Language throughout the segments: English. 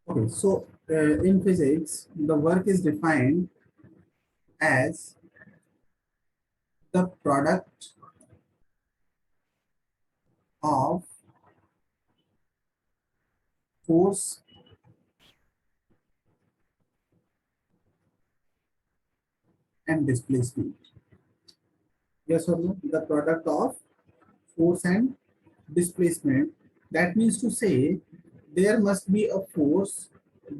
Okay, so in physics, the work is defined as the product of force and displacement. Yes or no? The product of force and displacement. That means to say there must be a force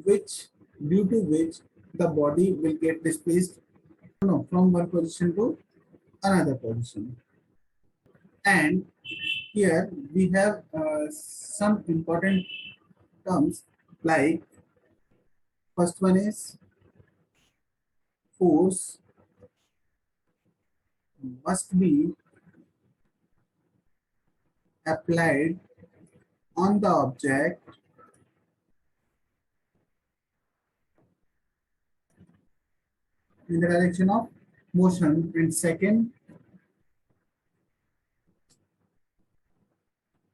which, due to which the body will get displaced, no, from one position to another position. And here we have some important terms, like first one is force must be applied on the object in the direction of motion, and second,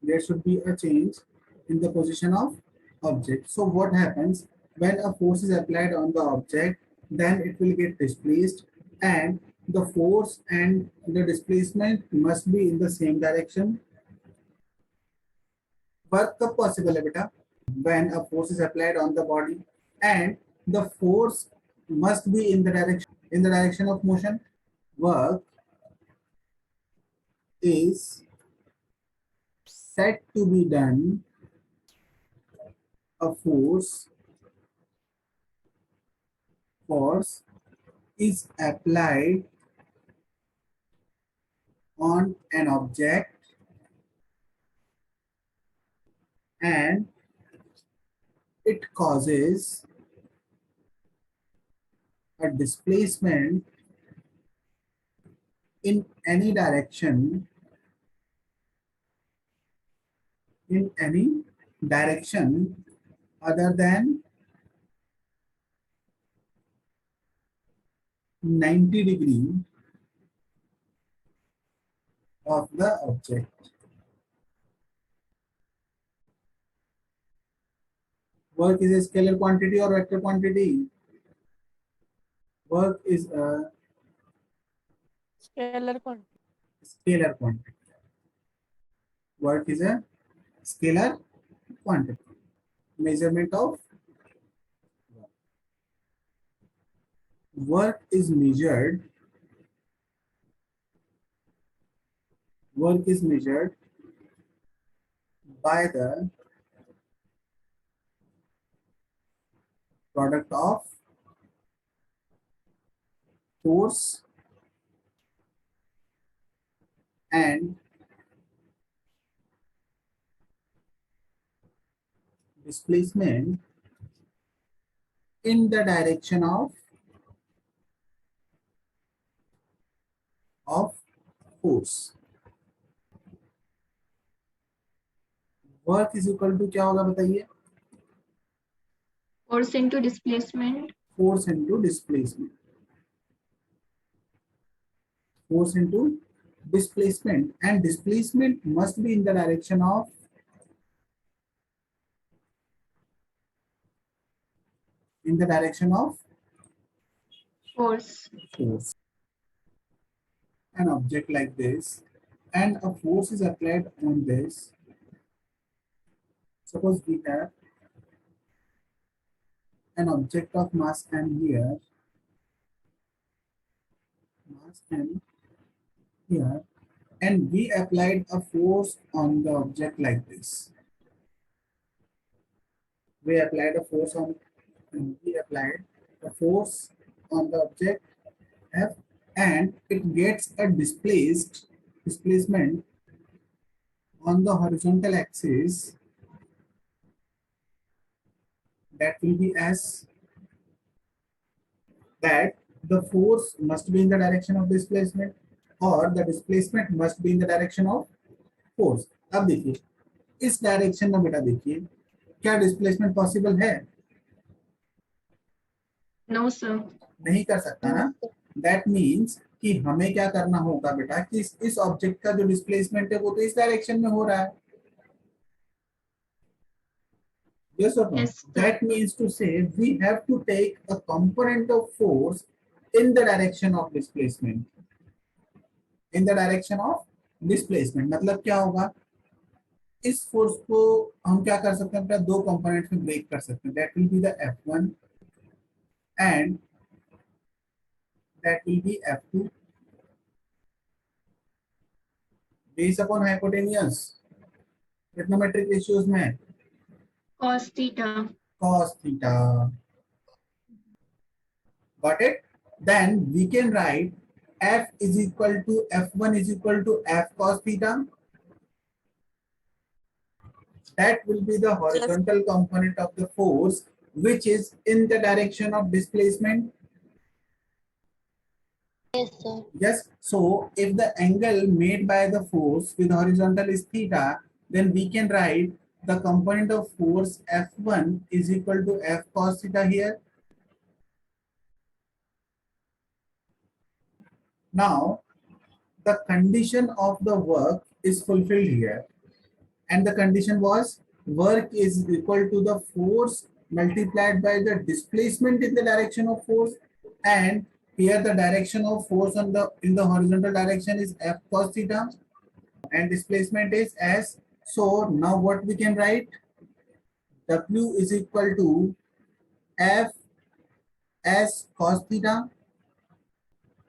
there should be a change in the position of object. So what happens when a force is applied on the object, then it will get displaced, and the force and the displacement must be in the same direction. Work कब possible है बेटा? When a force is applied on the body and the force must be in the direction of motion. Work is said to be done. A force is applied on an object and it causes a displacement in any direction other than 90 degree of the object. Work is a scalar quantity or vector quantity? Work is a Scalar quantity. scalar quantity. Work is a scalar quantity. Measurement of work is measured. Work is measured by the product of force and displacement in the direction of force. Work is equal to क्या होगा बताइए? Force into displacement. Force into displacement. Force into displacement, and displacement must be in the direction of Force. force. An object like this, and a force is applied on this. Suppose we have an object of mass m here, mass m here, and we applied a force on the object like this. We applied a force on the object F, and it gets a displacement on the horizontal axis that will be as that the force must be in the direction of displacement or the displacement must be in the direction of force. अब देखिए इस direction में बेटा देखिए क्या displacement possible है? No sir. नहीं कर सकता ना. दैट मीन्स कि हमें क्या करना होगा बेटा कि इस ऑब्जेक्ट का जो डिस्प्लेसमेंट है वो तो इस डायरेक्शन में हो रहा है. Yes or no? Yes, sir. That means to say we have to take a component of force in the direction of displacement. In the direction of displacement मतलब क्या होगा, इस फोर्स को हम क्या कर सकते हैं, अपना दो कंपोनेंट में ब्रेक कर सकते हैं. That will be the F1 and that will be F2 base upon hypotenuse trigonometric ratios में Cos theta. cos theta. Got it? Then we can write F is equal to F1 is equal to F cos theta. That will be the horizontal component of the force which is in the direction of displacement. Yes, sir. Yes. So if the angle made by the force with horizontal is theta, then we can write the component of force F1 is equal to F cos theta here. Now the condition of the work is fulfilled here, and the condition was work is equal to the force multiplied by the displacement in the direction of force, and here the direction of force on the in the horizontal direction is F cos theta and displacement is S. So now what we can write, W is equal to F S cos theta.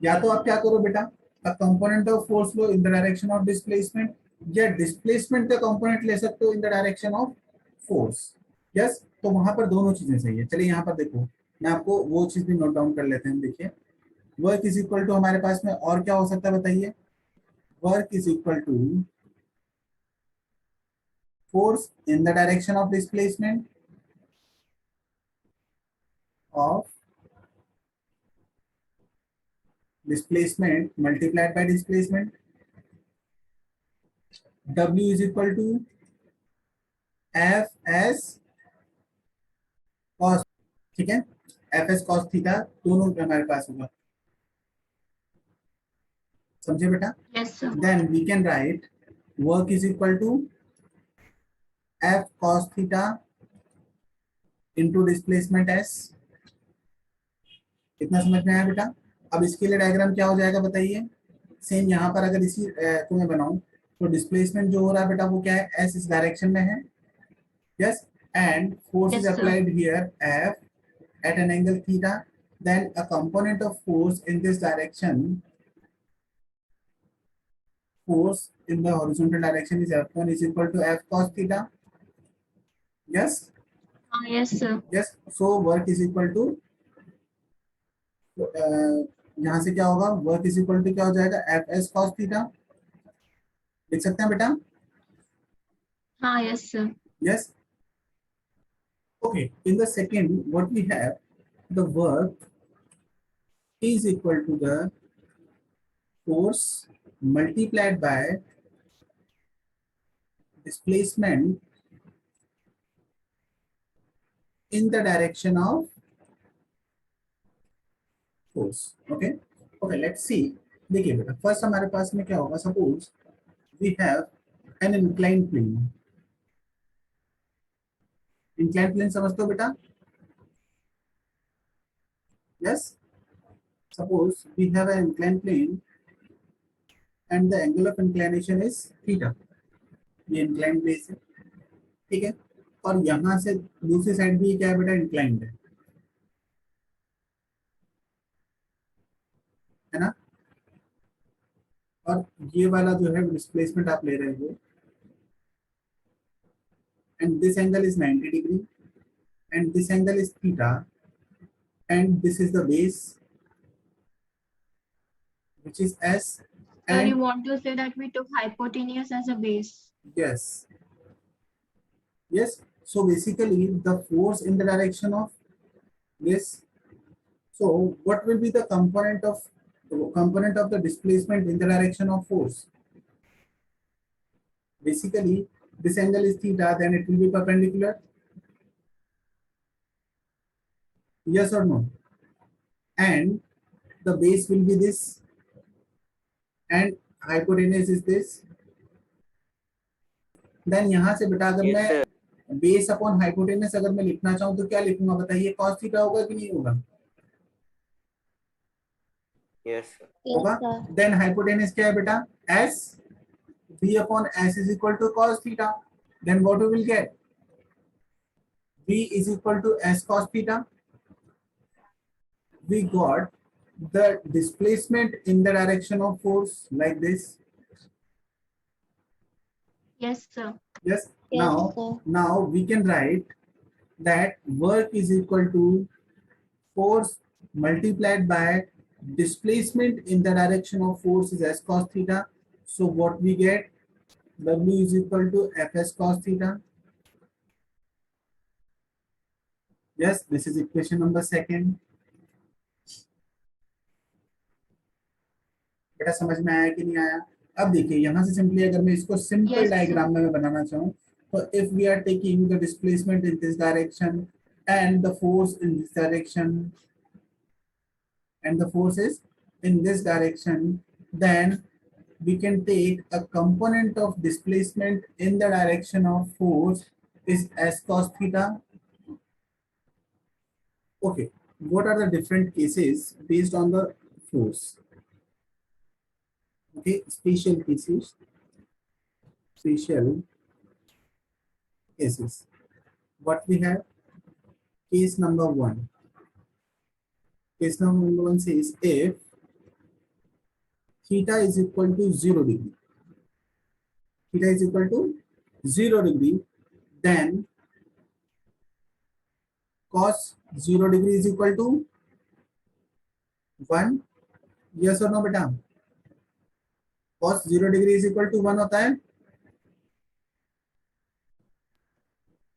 या तो आप क्या करो बेटा, a component of force low in the direction of displacement, या displacement का component ले सकते हो in the direction of force. Yes, तो वहां पर दोनों चीजें सही है. चलिए यहाँ पर देखो, मैं आपको वो चीज भी नोट डाउन कर लेते हैं. देखिए वर्क इज इक्वल टू हमारे पास में और क्या हो सकता है बताइए, work is equal to force in the direction of displacement of displacement multiplied by displacement. W is equal to F S cos, ठीक है, F S cos थीटा दोनों हमारे पास होगा. समझे बेटा? Yes, sir. Then we can write work is equal to F cos theta into displacement S. इतना समझ में आया बेटा? अब इसके लिए डायग्राम क्या हो जाएगा बताइए. सेम यहाँ पर अगर इसी को मैं बनाऊं तो डिस्प्लेसमेंट जो हो रहा है बेटा वो क्या है, S इस डायरेक्शन में है. Yes, and force is Yes, sir. applied here F at an angle theta. Then a component of force in this direction, force in the horizontal direction is F1 is equal to F cos theta. Yes, Yes, sir. yes. So work is equal to यहाँ से क्या होगा, work is equal to क्या हो जाएगा, F S cos theta. लिख सकते हैं बेटा? हाँ, yes, sir. Yes. Okay. In the second, what we have, the work is equal to the force multiplied by displacement in the direction of force. Okay. Okay. Let's see. देखिए बेटा, first हमारे पास में क्या होगा, suppose we have an incline plane. Incline plane समझते हो बेटा? Yes. Suppose we have an inclined plane and the angle of inclination is theta. ये inclined base है, ठीक है, और यहाँ से दूसरी साइड भी क्या है बेटा, inclined है ना. और ये वाला जो है डिस्प्लेसमेंट आप ले रहे हो, and this angle is 90 degree and this angle is theta and this is the base which is S. Sir, you And want to say that we took hypotenuse as a base? yes, yes. So basically the force in the direction of this. So what will be the component of the displacement in the direction of force? Basically this angle is theta, then it will be perpendicular. Yes or no? And the base will be this and hypotenuse is this. Then यहाँ से बेटा अगर Yes, मैं sir. Base upon hypotenuse अगर मैं लिखना चाहूँ तो क्या लिखूंगा बताइए, cos थीटा होगा कि नहीं होगा? Yes, sir. होगा। देन हाइपोटेनस क्या है बेटा, s, v upon s is equal to cos theta. Then what we will get? v is equal to s cos theta. We got the displacement in the direction of force like this. Yes, sir. Yes. Now we can write that work is equal to force multiplied by displacement in the direction of force is s cos theta. So what we get, W is equal to Fs cos theta. Yes, this is equation number second. बेटा समझ में आया कि नहीं आया? अब देखिए यहाँ से सिंपली अगर मैं इसको सिंपल Yes, sir. डायग्राम में बनाना चाहूँ तो if we are taking the displacement in this direction and the force in this direction and the force is in this direction, then we can take a component of displacement in the direction of force is s cos theta. Okay, what are the different cases based on the force? Okay, special cases. What we have? Case number one. Case number one says if theta is equal to 0 degree. Theta is equal to 0 degree, then cos 0 degree is equal to 1. Yes or no बेटा? Cos 0 degree is equal to 1 होता है?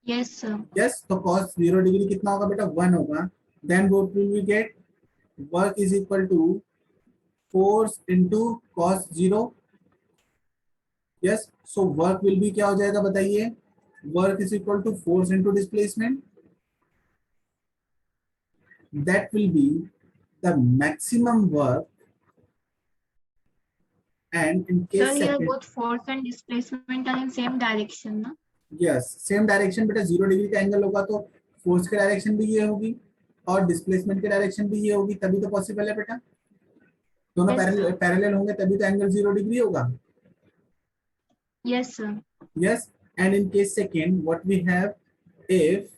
Yes, sir. Yes, तो cos 0 degree कितना होगा बेटा? 1 होगा. Then what will we get? Work is equal to force into cos 0. Yes, so work will be क्या हो जाएगा बताइए? Work is equal to force into displacement. That will be the maximum work. And in case Sir, here second, both force and displacement are in same direction, na? yes, same direction बेटा. 0 degree का angle होगा तो force की direction भी ये होगी और displacement की डायरेक्शन भी ये होगी, तभी तो पॉसिबल है बेटा. दोनों Yes, sir. पैरेलल होंगे तभी तो एंगल 0 डिग्री होगा. Yes, sir. Yes, and in case second, what we have, if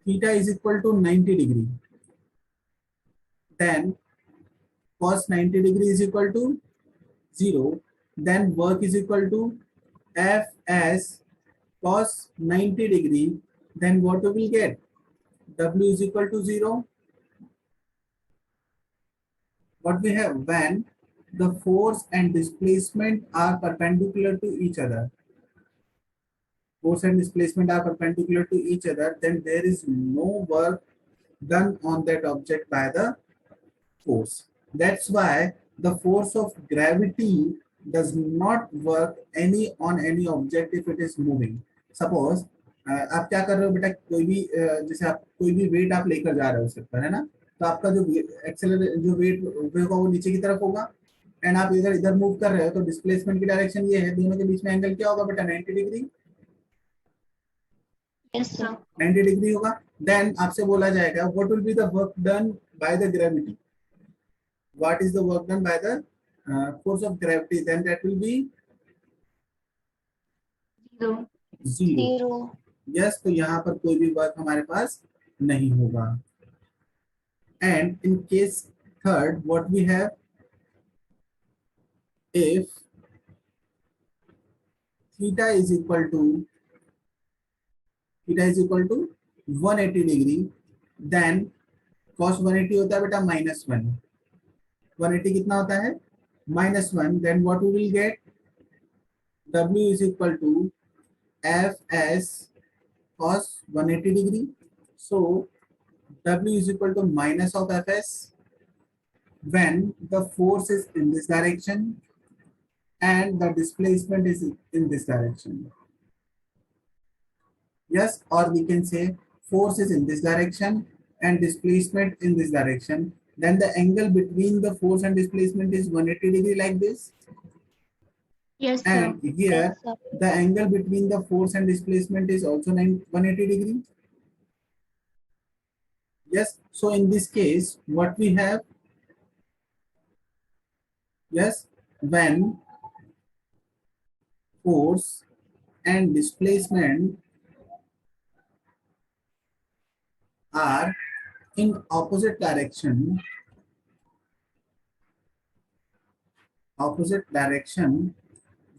theta is equal to 90 degree, then cos 90 degree is equal to 0, then work is equal to F as cos 90 degree, then what we will get? W is equal to 0. What we have, when the force and displacement are perpendicular to each other, force and displacement are perpendicular to each other, then there is no work done on that object by the force. That's why the force of gravity does not work on any object if it is moving. Suppose आप क्या कर रहे हो बेटा, कोई भी जैसे आप कोई भी वेट आप लेकर जा रहे हो सिर पर, है ना, तो आपका जो एक्सेलरेट जो वेट होगा वो नीचे की तरफ होगा एंड आप इधर इधर मूव कर रहे हो तो डिस्प्लेसमेंट की डायरेक्शन ये है, दोनों के बीच में एंगल क्या होगा बेटा? 90 डिग्री. Yes, sir. 90 डिग्री होगा. देन आपसे बोला जाएगा what will be the work done by the gravity. What is the work done by the force of gravity? Then that will be 0. 0. Yes, तो यहाँ पर कोई भी वर्क हमारे पास नहीं होगा. And in case third, what we have, if theta is equal to 180 degree, then cos 180 होता है बेटा -1. 180 कितना होता है? -1. Then what we will get? W is equal to F as cos 180 degree. So W is equal to minus of Fs when the force is in this direction and the displacement is in this direction. Yes, or we can say force is in this direction and displacement in this direction. Then the angle between the force and displacement is 180 degree like this. Yes, sir. And here the angle between the force and displacement is also 180 degree. Yes. So in this case, what we have, yes, when force and displacement are in opposite direction,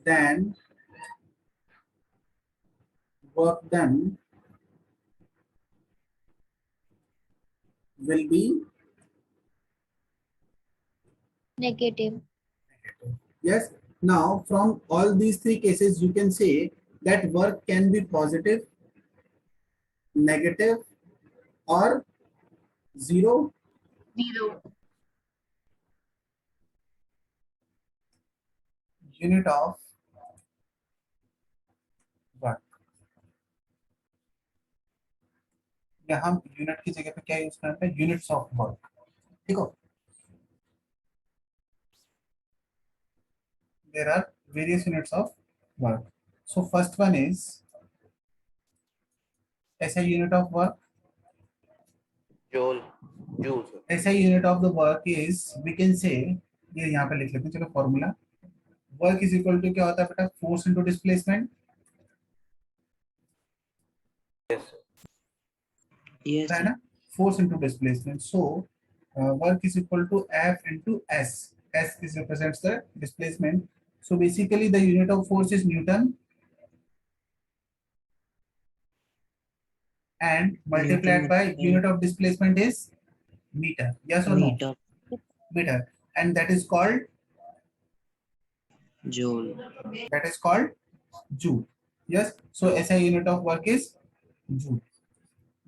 then work done will be Negative. yes. Now from all these three cases, you can say that work can be positive, negative, or zero. 0. Unit of work. या हम unit की जगह पे क्या use करते हैं, units of work. ठीक हो, there are various units of work. So first one is SI unit of work. Joule. Joule. SI unit of the work is, we can say, ये यहाँ पे लिख लेते हैं, चलो formula. Work is equal to क्या होता है बेटा, force into displacement. Yes. Yes, है ना, force into displacement. So work is equal to F into S. S is represents the displacement. So basically the unit of force is Newton and multiplied Newton by multiplied unit of displacement is meter. Yes or no? meter, Meter. And that is called joule. joule. Yes. So SI unit of work is joule.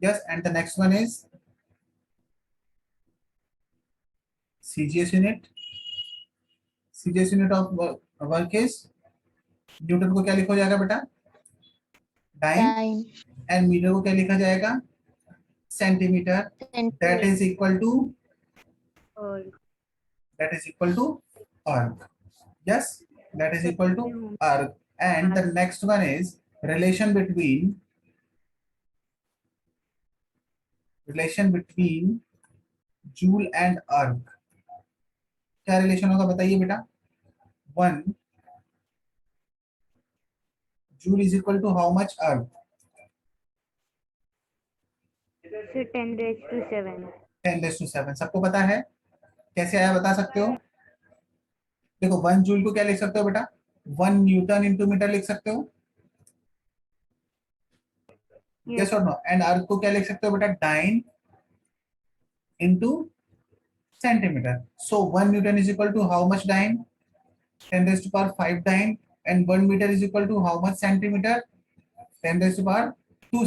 Yes. And the next one is CGS unit. CGS unit of work is, Newton को क्या लिखा जाएगा बेटा, dine. Time. And metre को क्या लिखा जाएगा, centimetre. That is equal to erg. Yes, that is equal to arc. And the next one is relation between joule and arc. क्या रिलेशन होगा बताइए बेटा. 1 joule is equal to how much arc? 10⁻⁷. 10⁻⁷. सबको पता है, कैसे आया बता सकते हो. देखो 1 जूल को क्या लिख सकते हो बेटा, 1 न्यूटन इंटू मीटर लिख सकते हो. यस और नो. एंड अर्क को क्या लिख सकते हो बेटा, dyne into centimetre. So 1 newton is equal to how much dyne, 10⁵ dyne. And 1 metre is equal to how much centimetre, 10⁻²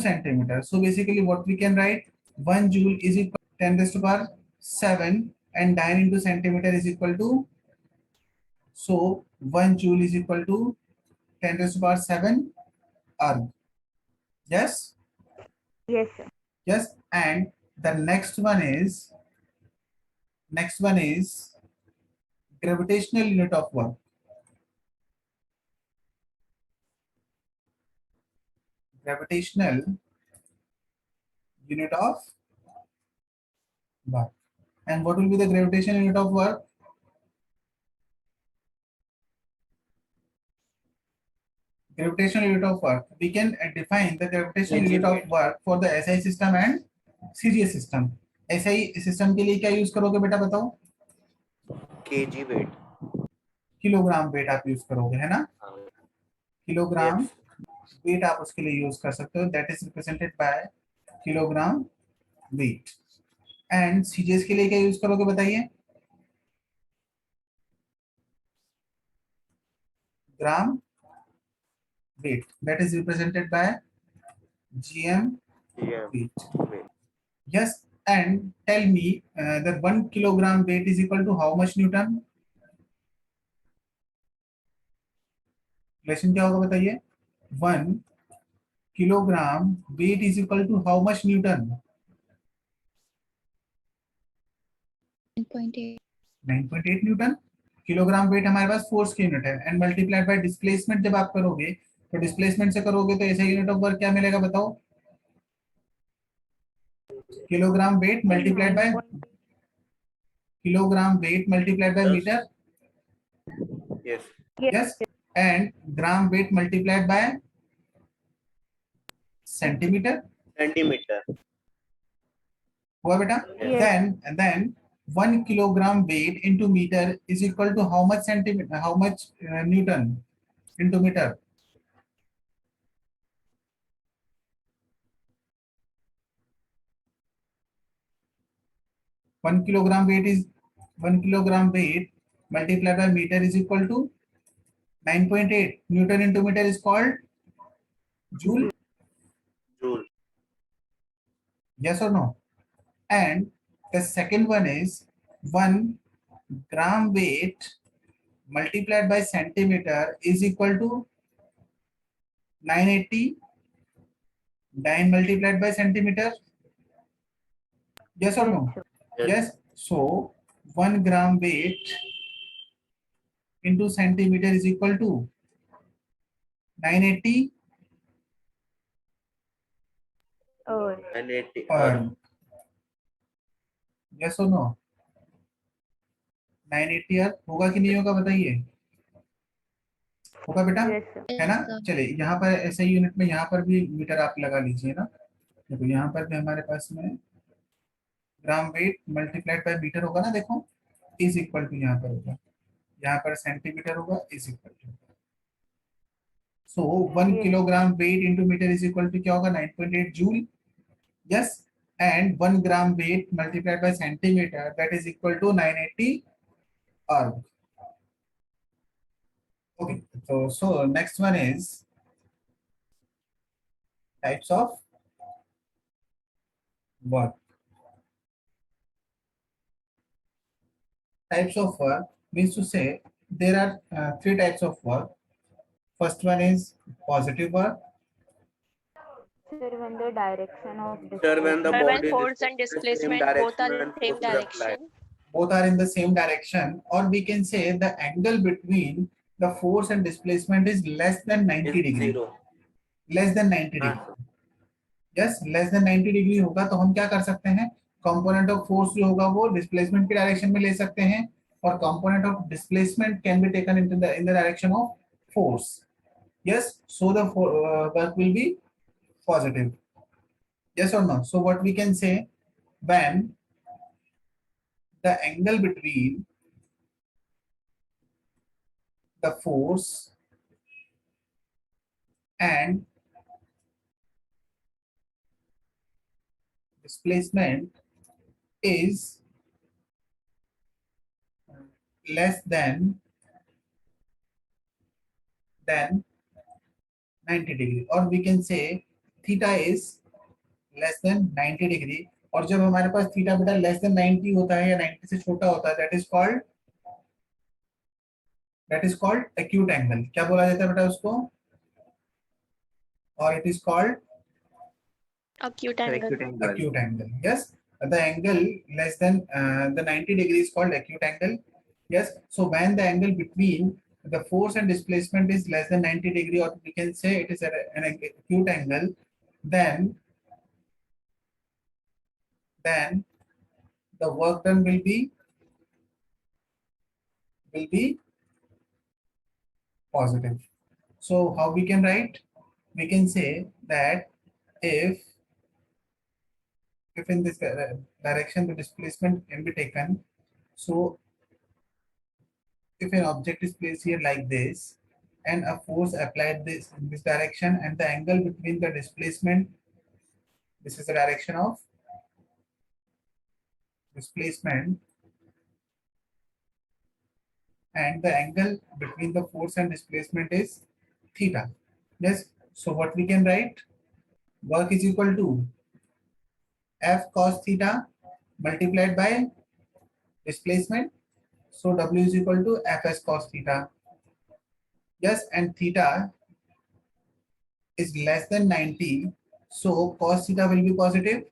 centimetre. So basically what we can write, 1 joule is equal 10⁻⁷ and dyne into centimeter is equal to, so 1 joule is equal to 10⁷ arg. Yes. Yes, sir. Yes. And the next one is gravitational unit of work. Gravitational unit of work. And what will be the gravitational unit of work? Gravitational unit of work. We can define the gravitational unit of work for the SI system and CGS system. SI system के लिए क्या use करोगे बेटा बताओ? kg weight. Kilogram weight आप use करोगे, है ना. Kilogram Yes. वेट आप उसके लिए यूज कर सकते हो. That is represented by kilogram weight. And CGS के लिए क्या यूज करोगे बताइए? ग्राम weight. That is represented by GM GM weight. weight. Yes. And tell me that 1 kilogram weight is equal to how much Newton? Relation क्या होगा बताइए? 1 kilogram weight is equal to how much Newton? 9.8. 9.8 Newton. Kilogram weight हमारे पास force की unit है, and multiplied by displacement जब आप करोगे तो डिस्प्लेसमेंट से करोगे तो ऐसा यूनिट ऑफ वर्क क्या मिलेगा बताओ? Kilogram weight multiplied by Yes. Metre, Yes. Yes, and gram weight multiplied by centimetre, Centimeter. हुआ बेटा? Yes. then 1 kilogram weight into meter is equal to how much centimeter, how much newton into meter? One kilogram weight is 1 kilogram weight multiplied by meter is equal to 9.8 newton into meter is called joule. Joule. Yes or no? And the second one is 1 gram weight multiplied by centimeter is equal to 980 9 multiplied by centimeter. Yes or no? Yes. Yes. So 1 gram weight into centimeter is equal to 980 And 80. Yes or no? 980 होगा कि नहीं होगा बताइए? होगा बेटा? Yes, sir. है ना? Yes, sir. चलिए यहाँ पर ऐसे यूनिट में यहाँ पर भी मीटर आप लगा लीजिए ना। देखो यहाँ पर भी हमारे पास में gram weight multiplied by metre होगा ना, देखो इज इक्वल टू यहाँ पर होगा, यहाँ पर सेंटीमीटर होगा is equal to, so 1 Yes. Kilogram weight into metre is equal to क्या होगा? 9.8 joule. Yes, and 1 gram weight multiplied by centimetre that is equal to 980 erg. Okay, so next one is types of work. Types of work means to say there are three types of work. First one is positive work. Sir, when the direction of Sir, when the displacement- When body force is and in the same displacement both are in direction same and force is applied. direction. Both are in the same direction, or we can say the angle between the force and displacement is less than 90 Is degree. zero. Less than 90 हाँ, degree. Yes, less than 90 degree होगा तो हम क्या कर सकते हैं? Component of force जो होगा वो डिस्प्लेसमेंट की डायरेक्शन में ले सकते हैं, और component of displacement can be taken in the direction of force. Yes, so the work will be positive. Yes or no? So what we can say, when the angle between the force and displacement is less than 90 degree, or we can say theta is less than 90 degree. और जब हमारे पास theta बेटा less than 90 होता है या 90 से छोटा होता है, that is called acute angle. क्या बोला जाता है बेटा उसको? और it is called Acute angle. acute angle. Yes, the angle less than the 90 degree is called acute angle. Yes, so when the angle between the force and displacement is less than 90 degree, or we can say it is an acute angle, then the work done will be positive. So how we can write? We can say that if in this direction the displacement can be taken, so if an object is placed here like this and a force applied this in this direction, and the angle between the displacement, this is the direction of displacement, and the angle between the force and displacement is theta. Yes, so what we can write? Work is equal to F cos theta multiplied by displacement. So W is equal to Fs cos theta. Yes, and theta is less than 90. So cos theta will be positive.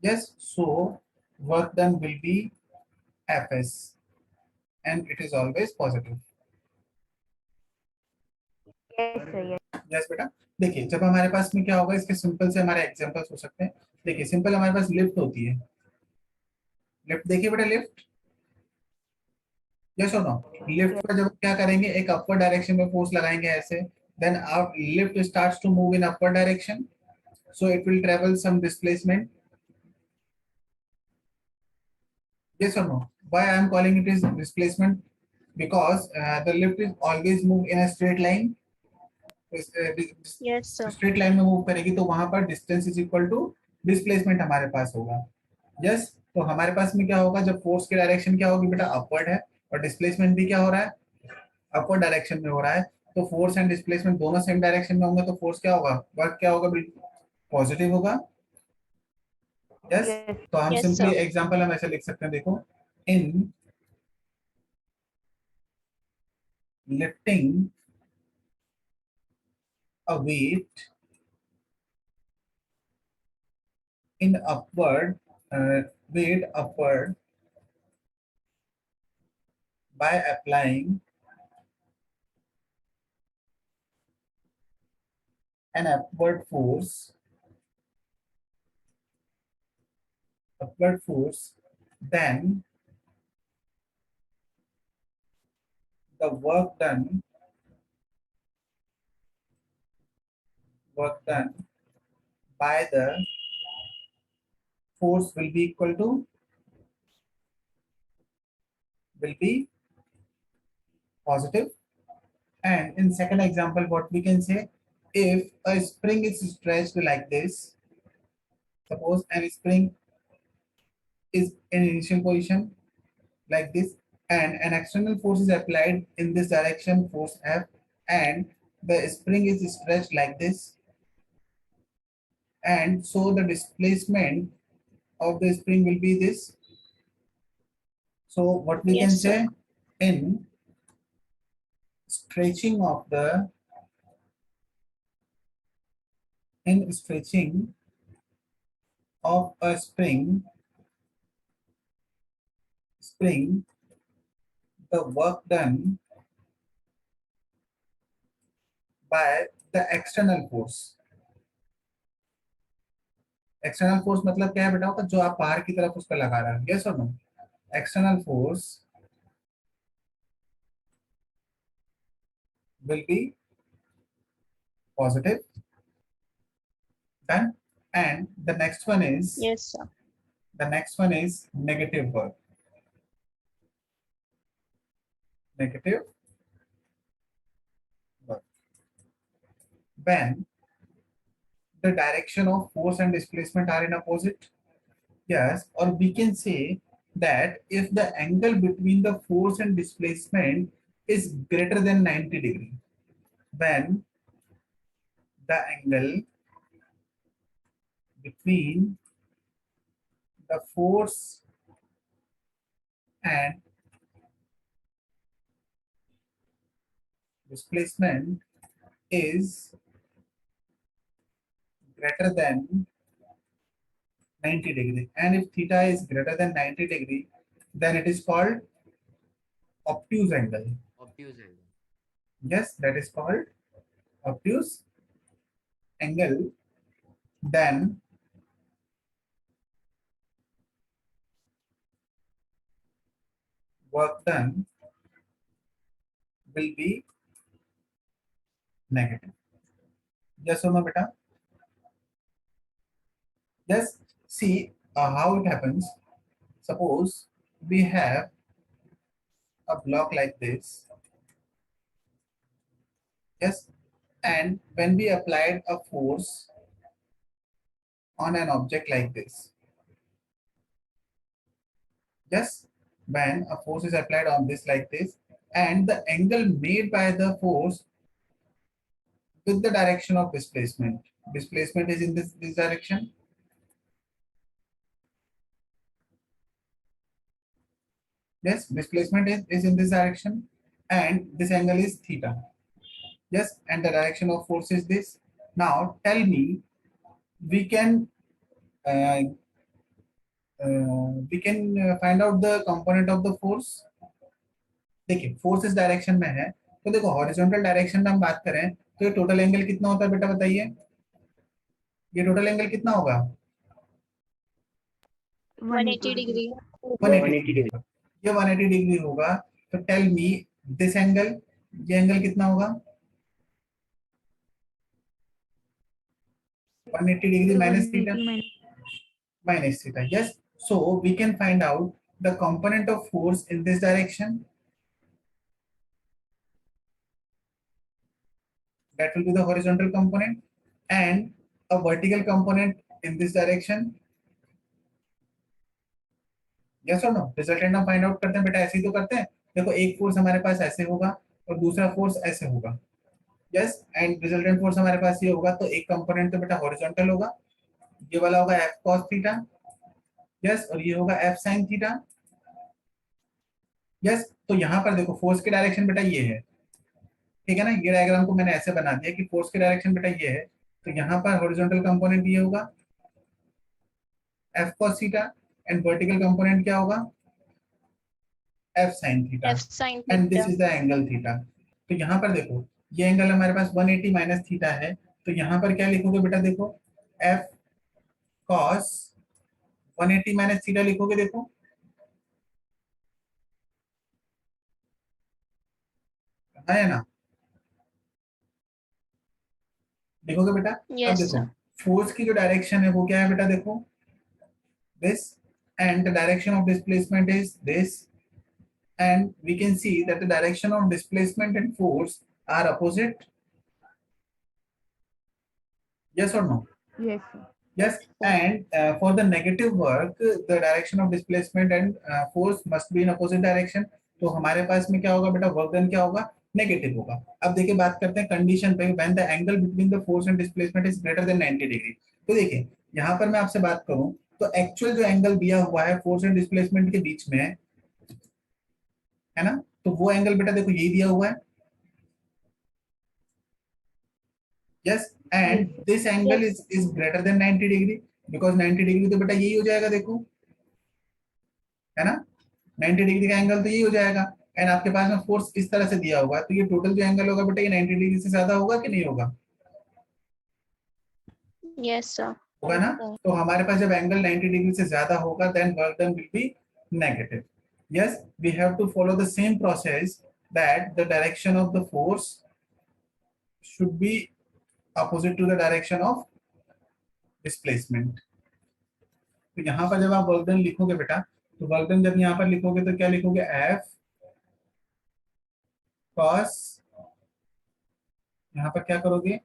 Yes, so work done will be Fs, and it is always positive. Yes, sir. Yes. Yes बेटा, देखिए जब हमारे पास में क्या होगा, इसके simple से हमारे एग्जांपल्स हो सकते हैं। देखिए सिंपल हमारे पास लिफ्ट होती है, लिफ्ट देखिए बेटा, लिफ्ट, यस और नो, लिफ्ट पर जब क्या करेंगे, एक अपवर्ड डायरेक्शन में फोर्स लगाएंगे ऐसे, then our lift starts to move in upward direction, so it will travel some displacement, yes or no? Why I am calling it is displacement? Because the lift is always move in a straight line. Yes, sir. Straight line में move करेगी तो वहां पर distance is equal to displacement हमारे पास होगा। Yes, तो हमारे पास में क्या होगा, जब फोर्स की डायरेक्शन क्या होगी बेटा, अपवर्ड है, और डिस्प्लेसमेंट भी क्या हो रहा है, अपवर्ड डायरेक्शन में हो रहा है, तो फोर्स एंड डिस्प्लेसमेंट दोनों सेम डायरेक्शन में होंगे, तो फोर्स क्या होगा, वर्क क्या होगा, पॉजिटिव होगा। Yes, Yes. तो हम Yes, सिंपली sir. एग्जांपल हम ऐसे लिख सकते हैं, देखो, इन lifting a weight in upward, weight upward by applying an upward force, then the work done by the force will be equal to, will be positive. And in second example, what we can say, if a spring is stretched like this, suppose a spring is in initial position like this, and an external force is applied in this direction, force F, and the spring is stretched like this, and so the displacement of the spring will be this. So what we can Yes, sir. say, in stretching of the, in stretching of a spring, the work done by the external force, external force मतलब क्या है बेटा, होगा जो आप बाहर की तरफ उस पर लगा रहे हैं, यस और no, external force will be positive, done, and the next one is, Yes, sir. the next one is negative work, negative work, when the direction of force and displacement are in opposite. Yes, or we can say that if the angle between the force and displacement is greater than 90 degree, then the angle between the force and displacement is greater than 90 degree, and if theta is greater than 90 degree, then it is called obtuse angle. Obtuse angle. Yes, that is called obtuse angle. Then work done will be negative. Yes or no, beta? Yes. See how it happens. Suppose we have a block like this. Yes, and when we applied a force on an object like this, yes, when a force is applied on this like this, and the angle made by the force with the direction of displacement, displacement is in this direction. Yes, displacement is in this direction, and this angle is theta. Yes, and the direction of force is this. Now tell me, we can we can find out the component of the force. देखिए force इस direction में है, तो देखो horizontal direction में हम बात करें तो ये टोटल एंगल कितना होता है बेटा बताइए, ये टोटल एंगल कितना होगा? 180 डिग्री। 180 180 डिग्री होगा। ये 180 डिग्री होगा, तो टेल मी दिस एंगल, ये एंगल कितना होगा? 180 degree minus theta, minus theta. Yes. So we can find out the component of force in this direction. That will be the horizontal component, and a vertical component in this direction. Yes or no? Resultant हम find out करते हैं बेटा, ऐसे ही तो करते हैं। देखो एक फोर्स हमारे पास ऐसे होगा और दूसरा फोर्स ऐसे होगा। यस, एंड रिजल्टेंट फोर्स हमारे पास ये होगा, तो एक कंपोनेंट तो बेटा हॉरिजॉन्टल होगा, ये वाला होगा एफ कॉस थीटा। यस, और ये होगा एफ साइन थीटा। यस, तो यहाँ पर देखो फोर्स की डायरेक्शन बेटा ये है, ठीक है ना। ये डायग्राम को मैंने ऐसे बना दिया कि फोर्स की डायरेक्शन बेटा ये है, तो यहाँ पर हॉरिजॉन्टल कंपोनेंट ये होगा F cos theta, and vertical component क्या होगा? F sin theta, F sin and this theta. Is the angle theta. तो यहाँ पर देखो ये एंगल हमारे पास 180 माइनस थीटा है, तो यहाँ पर क्या लिखोगे बेटा? देखो एफ cos 180 माइनस थीटा लिखोगे, देखो है ना, देखोगे बेटा। अब Yes, देखो sir. फोर्स की जो डायरेक्शन है वो क्या है बेटा? देखो this, and the direction of displacement is this, and we can see that the direction of displacement and force are opposite. Yes or no? Yes, sir. Yes, and for the negative work the direction of displacement and force must be in opposite direction. तो हमारे पास में क्या होगा बेटा? Work done क्या होगा? Negative होगा। अब देखिए बात करते हैं कंडीशन पे, when the angle between the force and displacement is greater than 90 degree. तो देखिए यहाँ पर मैं आपसे बात करूं तो एक्चुअल जो एंगल दिया हुआ है फोर्स एंड डिस्प्लेसमेंट के बीच में, है ना, तो वो एंगल बेटा देखो यही दिया हुआ है। Yes, and this angle is greater than 90 degree, because 90 degree तो बेटा यही हो जाएगा, देखो है ना, 90 डिग्री का एंगल तो यही हो जाएगा। एंड आपके पास में फोर्स इस तरह से दिया होगा, तो ये टोटल जो एंगल होगा बेटा ये 90 डिग्री से ज्यादा होगा कि नहीं होगा? Yes, sir. होगा ना। तो हमारे पास जब एंगल 90 डिग्री से ज्यादा होगा then work done will be negative. Yes, we have to follow the same process that the direction of the force should be opposite to the direction of displacement। तो यहाँ पर जब आप वर्क डन लिखोगे बेटा, तो वर्क डन जब यहाँ पर लिखोगे तो क्या लिखोगे? एफ cos, यहाँ पर क्या करोगे?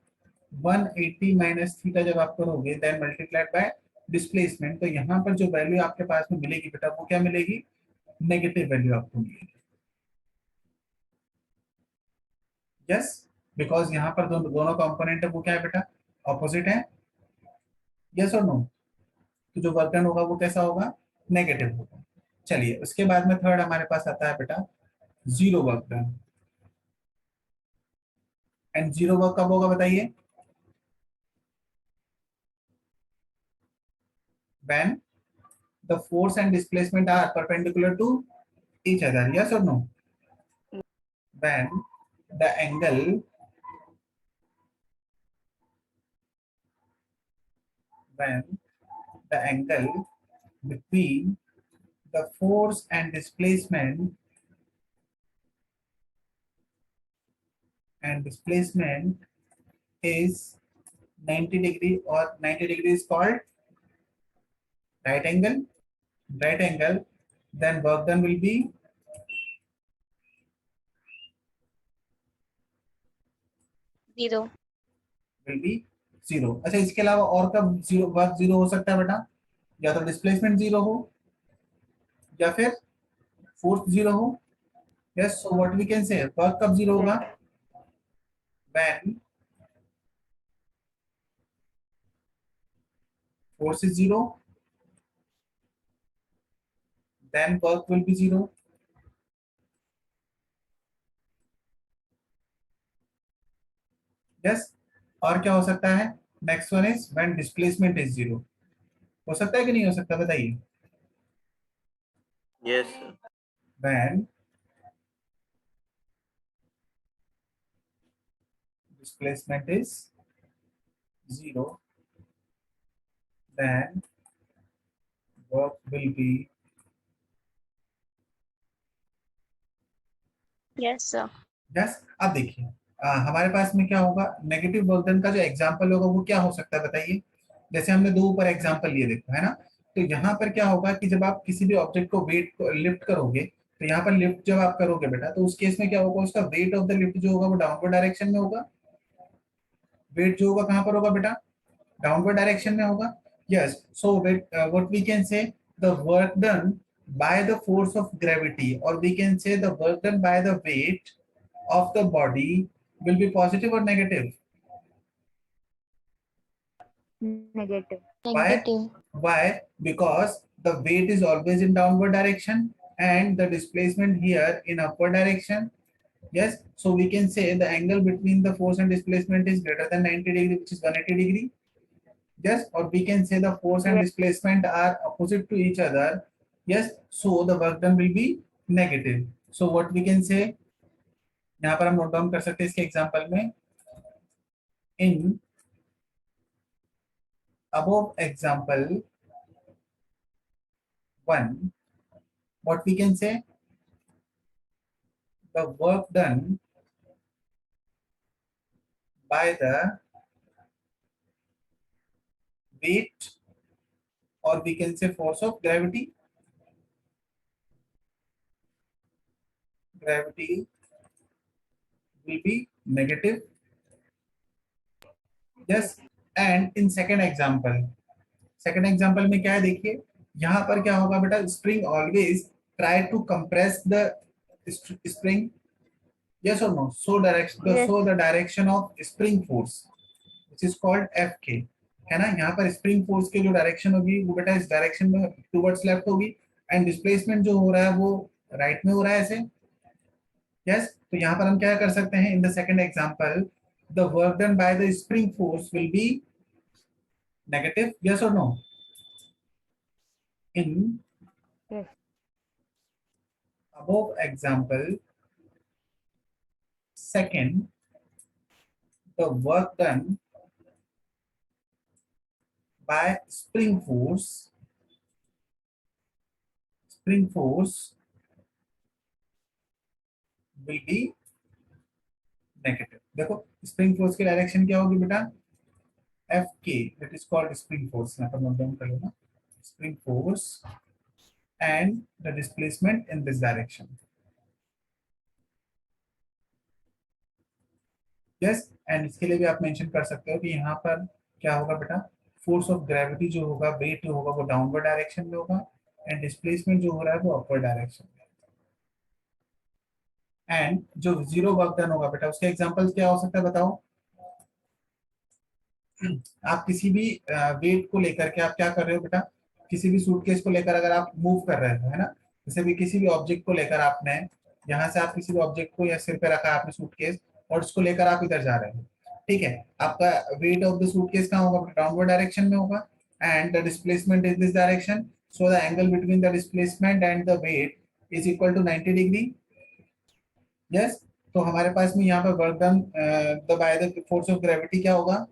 180 माइनस थीटा जब आप करोगे देन मल्टीप्लाइड बाय डिस्प्लेसमेंट, तो यहाँ पर जो वैल्यू आपके पास में मिलेगी बेटा वो क्या मिलेगी? नेगेटिव वैल्यू आपको मिलेगी। यस, बिकॉज यहाँ पर दोनों कंपोनेंट है वो क्या है बेटा? ऑपोजिट है। यस और नो? तो जो वर्क डन होगा वो कैसा होगा? नेगेटिव होगा। चलिए उसके बाद में थर्ड हमारे पास आता है बेटा zero work done. And zero work कब होगा बताइए? when the force and displacement are perpendicular to each other. Yes or no? When the angle between the force and displacement is 90 degree, or 90 degree is called right angle, then work done will be Zero. Zero. अच्छा, इसके अलावा और कब zero work zero हो सकता है बेटा? या तो डिस्प्लेसमेंट जीरो हो या फिर फोर्स जीरो हो। Yes, so what we can say work कब जीरो होगा? When force is zero, then work will be zero। yes, और क्या हो सकता है? Next one is when displacement is zero. हो सकता है कि नहीं हो सकता बताइए? Yes, sir. When displacement is 0, then work will be Yes, sir. Yes. अब देखिए हमारे पास में क्या होगा, नेगेटिव वर्क डन का जो एग्जांपल होगा वो क्या हो सकता है बताइए। जैसे हमने दो ऊपर एग्जांपल लिए देखो है ना, तो यहाँ पर क्या होगा कि जब आप किसी भी ऑब्जेक्ट को वेट को लिफ्ट करोगे, तो यहाँ पर लिफ्ट जब आप करोगे बेटा, तो उस केस में क्या होगा, उसका वेट ऑफ द लिफ्ट जो होगा वो डाउनवर्ड डायरेक्शन में होगा। वेट जो होगा कहाँ पर होगा बेटा, डाउनवर्ड डायरेक्शन में होगा। Yes, so what we can say the work done by the force of gravity, or we can say the work done by the weight of the body will be positive or negative. Negative. Why? Negative. Why? Because the weight is always in downward direction and the displacement here in upward direction. Yes, so we can say the angle between the force and displacement is greater than 90 degree, which is 180 degree. Yes, or we can say the force and Yes. displacement are opposite to each other. Yes, so the work done will be negative. So what we can say, यहाँ पर हम note down कर सकते हैं इसके example में, in above example 1, what we can say, the work done by the weight, or we can say force of gravity. Gravity will be negative. Yes, and in second example में क्या है देखिए, यहाँ पर क्या होगा बेटा, spring always try to compress the spring. Yes or no? So Yes. the direction of spring force, which is called Fk, है ना। यहाँ पर स्प्रिंग फोर्स की जो डायरेक्शन होगी वो बेटा इस डायरेक्शन में टुवर्ड्स लेफ्ट होगी, एंड डिस्प्लेसमेंट जो हो रहा है वो राइट में हो रहा है ऐसे। यस, तो यहाँ पर हम क्या कर सकते हैं, in the second example the work done by the spring force will be negative. Yes और no? In Yes. above example second, the work done by spring force will be negative. देखो स्प्रिंग फोर्स की direction क्या होगी बेटा, F के, that is called spring force. यहाँ पर note down कर लेना, spring force and the displacement in this direction. Yes, and इसके लिए भी आप मेंशन कर सकते हो कि यहाँ पर क्या होगा बेटा, फोर्स ऑफ ग्रेविटी जो होगा, वेट जो होगा वो डाउनवर्ड डायरेक्शन में होगा, एंड डिस्प्लेसमेंट जो हो रहा है वो अपवर्ड डायरेक्शन में। एंड जो जीरो वर्क डन होगा बेटा, उसके एग्जांपल्स क्या हो सकता है बताओ। आप किसी भी वेट को लेकर के आप क्या कर रहे हो बेटा, किसी भी सूटकेस को लेकर अगर आप मूव कर रहे हो है ना, जैसे भी किसी भी ऑब्जेक्ट को लेकर आपने यहाँ से आप किसी भी ऑब्जेक्ट को या सिर पे रखा आपने सूटकेस, और उसको लेकर आप इधर जा रहे हो, ठीक है, आपका वेट ऑफ द सूटकेस कहाँ होगा, डाउनवर्ड डायरेक्शन में होगा, and the displacement is this direction, so the angle between the displacement and the weight is equal to 90 degree. Yes, तो हमारे पास में यहाँ पर work done by the force of gravity क्या होगा,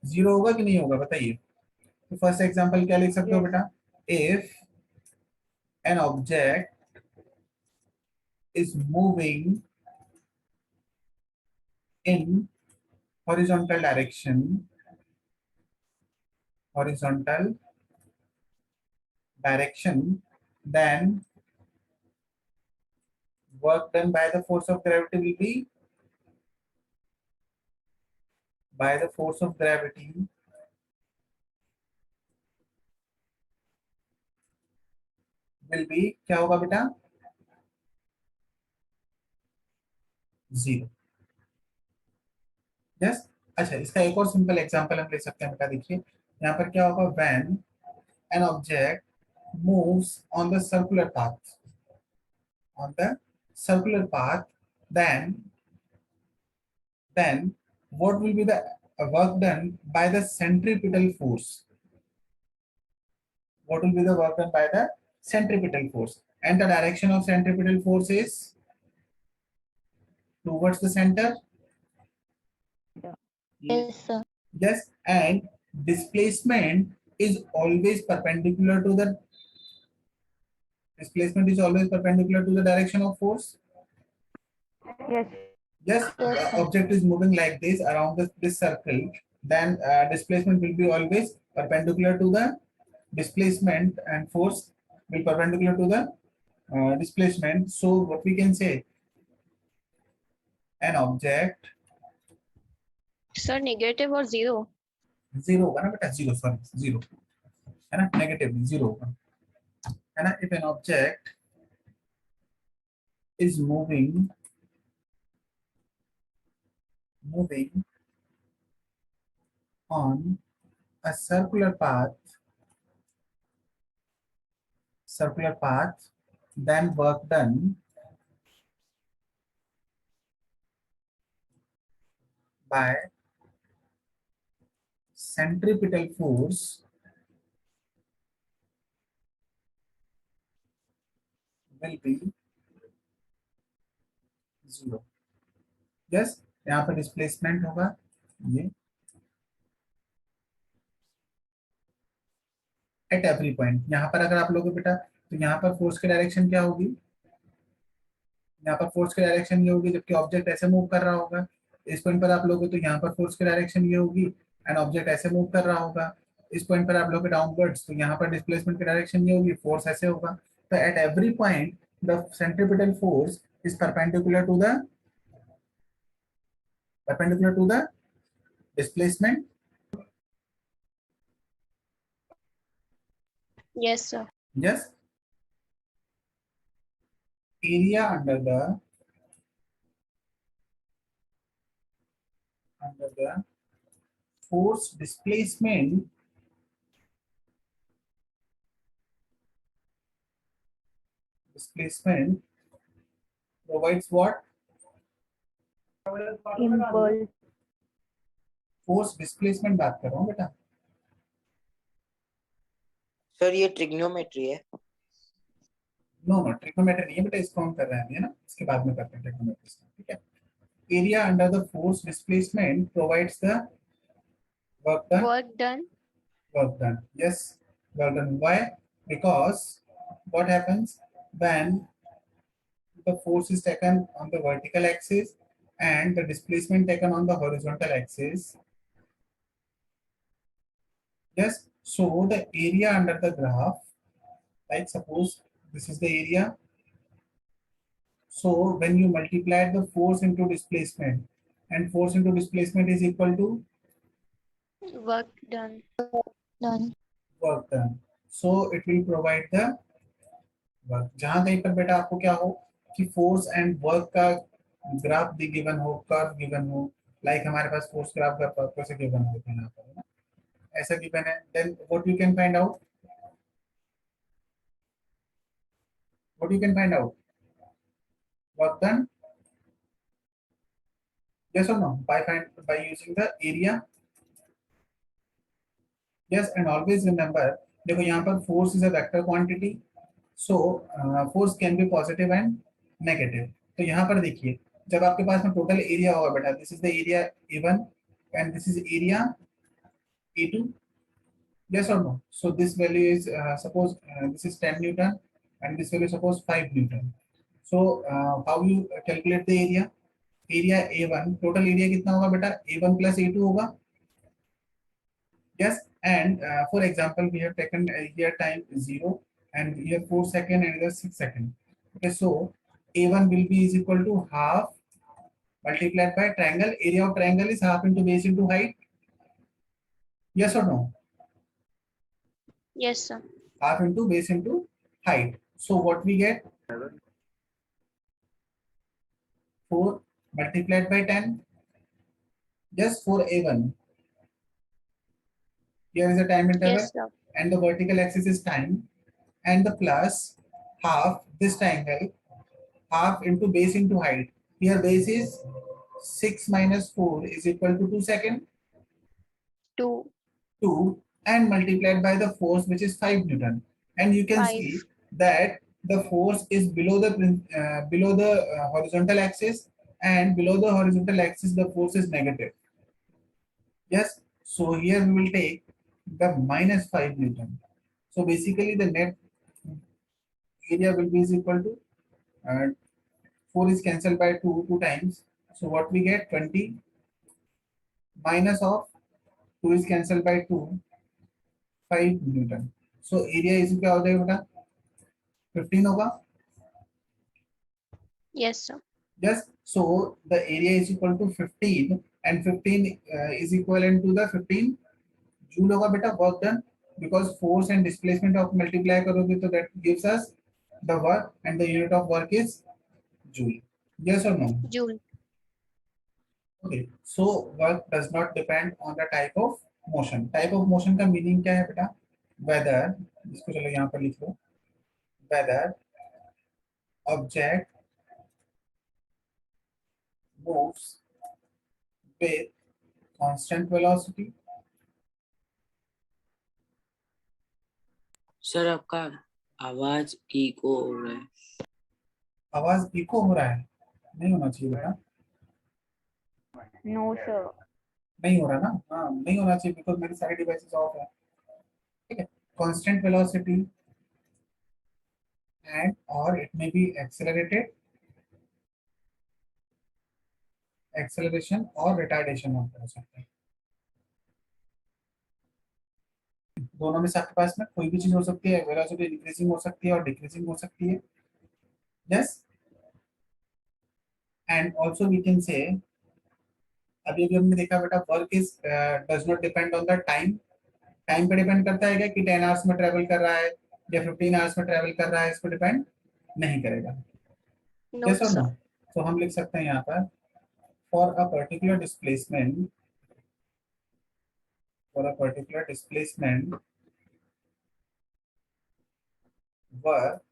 जीरो होगा कि नहीं होगा बताइए। तो फर्स्ट एग्जांपल क्या लिख सकते हो Yes. बेटा, if an object is moving in horizontal direction, then work done by the force of gravity will be क्या होगा बेटा, जीरो। यस, अच्छा इसका एक और सिंपल एग्जांपल हम ले सकते हैं बेटा, देखिए यहाँ पर क्या होगा, when an object moves on the circular path, then what will be the work done by the centripetal force, And the direction of centripetal force is towards the center. Yes, sir. Yes, and displacement is always perpendicular to the direction of force. Yes. Yes, Yes, the sir. object is moving like this around this circle, then displacement will be always perpendicular to the displacement and force will perpendicular to the displacement. So what we can say, an object Sir, negative or zero? zero होगा ना बेटा, zero sorry zero है ना, negative zero होगा है ना. If an object is moving on a circular path, then work done by centripetal force will be zero. Yes, यहाँ पर डिस्प्लेसमेंट होगा ये एट एवरी पॉइंट. यहाँ पर अगर आप लोगे बेटा तो यहाँ पर फोर्स की डायरेक्शन क्या होगी, यहाँ पर फोर्स की डायरेक्शन ये होगी, जबकि ऑब्जेक्ट ऐसे मूव कर रहा होगा. इस पॉइंट पर आप लोगे तो यहाँ पर फोर्स की डायरेक्शन ये होगी एंड ऑब्जेक्ट ऐसे मूव कर रहा होगा. इस पॉइंट पर आप लोगे डाउनवर्ड्स तो यहाँ पर डिस्प्लेसमेंट की डायरेक्शन ये होगी, फोर्स ऐसे होगा. तो at every point the centripetal force is perpendicular to the displacement. Yes, sir. Yes, area under the force displacement provides what? Impulse. Force displacement बात कर रहा हूँ बेटा. सर ये ट्रिग्नोमेट्री है. नो ट्रिग्नोमेट्री नहीं है बेटा, इसको हम कर रहे हैं ना, इसके बाद में करते हैं ट्रिग्नोमेट्री. ठीक है. Area under the force displacement provides the work done. Yes, work done. Why? Because what happens when the force is taken on the vertical axis and the displacement taken on the horizontal axis. Yes, so the area under the graph, like suppose this is the area. So when you multiply the force into displacement, and force into displacement is equal to Work done. Done. work done. So it will provide the work. जहां कहीं पर बेटा आपको क्या हो कि force and work का graph given हो, कर्व गिवन हो, लाइक हमारे पास फोर्स ग्राफ का कर्व कैसे गिवन होता है यहाँ पर, है ना, ऐसा गिवन है. Then what you can find out, work done. Yes or no? By using the area. Yes, and always remember, देखो यहाँ पर force is a vector quantity, so force can be positive and negative. तो यहाँ पर देखिए, जब आपके पास में टोटल एरिया होगा बेटा, this is the area A1 and this is area A2. Yes or no? So this value is suppose this is 10 Newton and this value suppose 5 Newton. So how you calculate the area? Area A1 total area कितना होगा बेटा? A1 plus A2 होगा. Yes, and for example we have taken here time 0 and here 4 second and here 6 second. Okay, so A1 will be is equal to half multiplied by triangle. Area of triangle is half into base into height. Yes or no? Yes, sir. Half into base into height. So what we get? 4 multiplied by 10. Just for A1. Here is the time interval. Yes, sir. And the vertical axis is time, and the plus half this triangle, half into base into height. Here base is 6 minus 4 is equal to 2 second. 2 and multiplied by the force which is 5 Newton. And you can 5. see that the force is below the horizontal axis, and below the horizontal axis the force is negative. Yes, so here we will take the minus 5 Newton. So basically the net area will be is equal to 4 is cancelled by 2 times. So what we get 20 minus of 2 is cancelled by 2, 5 Newton. So area is क्या हो जाएगा बेटा 15 होगा. Yes, sir. Yes, so the area is equal to 15 and 15 is equivalent to the 15 joule होगा बेटा work done, because force and displacement of multiply करोगे तो that gives us the work and the unit of work is joule. Yes or no? Joule. Okay, so work does not depend on the type of motion. Type of motion का meaning क्या है बेटा? Whether, इसको चलो यहाँ पर लिख लो, whether object moves with constant velocity. Sir आपका आवाज इको हो रहा है. आवाज इको हो रहा है? नहीं होना चाहिए बेटा. No, sir. नहीं हो रहा ना? हाँ नहीं होना चाहिए बिकॉज मेरी सारी डिवाइसेस ऑफ है. ठीक है, कांस्टेंट वेलोसिटी एंड और it may be accelerated, acceleration और रिटार्डेशन हो सकता है. दोनों में से आपके पास में कोई भी चीज हो सकती है. वेलोसिटी इंक्रीजिंग हो सकती है और डिक्रीजिंग हो सकती है. Yes, and also we can say, अभी अभी हमने देखा बेटा work is does not depend on the time. Time पे डिपेंड करता है क्या कि 10 आवर्स में ट्रेवल कर रहा है या 15 आवर्स में ट्रेवल कर रहा है, इस पर डिपेंड नहीं करेगा. No, यस और sir. नो? तो हम लिख सकते हैं यहाँ पर for a particular displacement, for a particular displacement work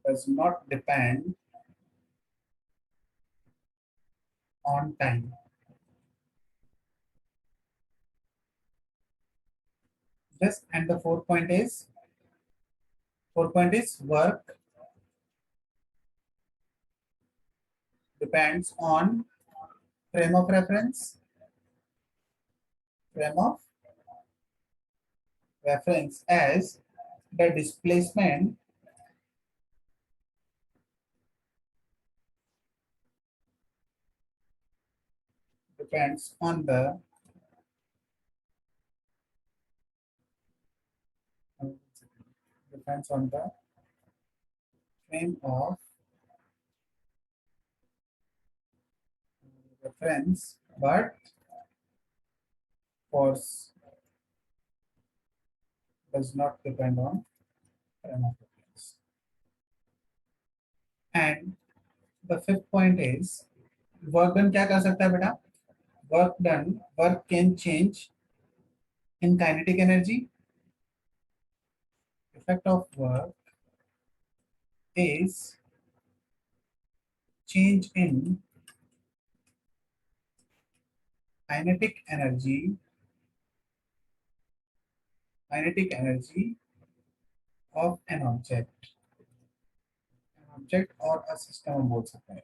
does not depend on time. Yes, and the fourth point is work depends on frame of reference. Frame of reference as the displacement depends on the frame of reference, but force does not depend on frame of reference. And the fifth point is work done क्या कर सकता है बेटा? Work can change in kinetic energy. Effect of work is change in kinetic energy of an object or a system हम बोल सकते हैं.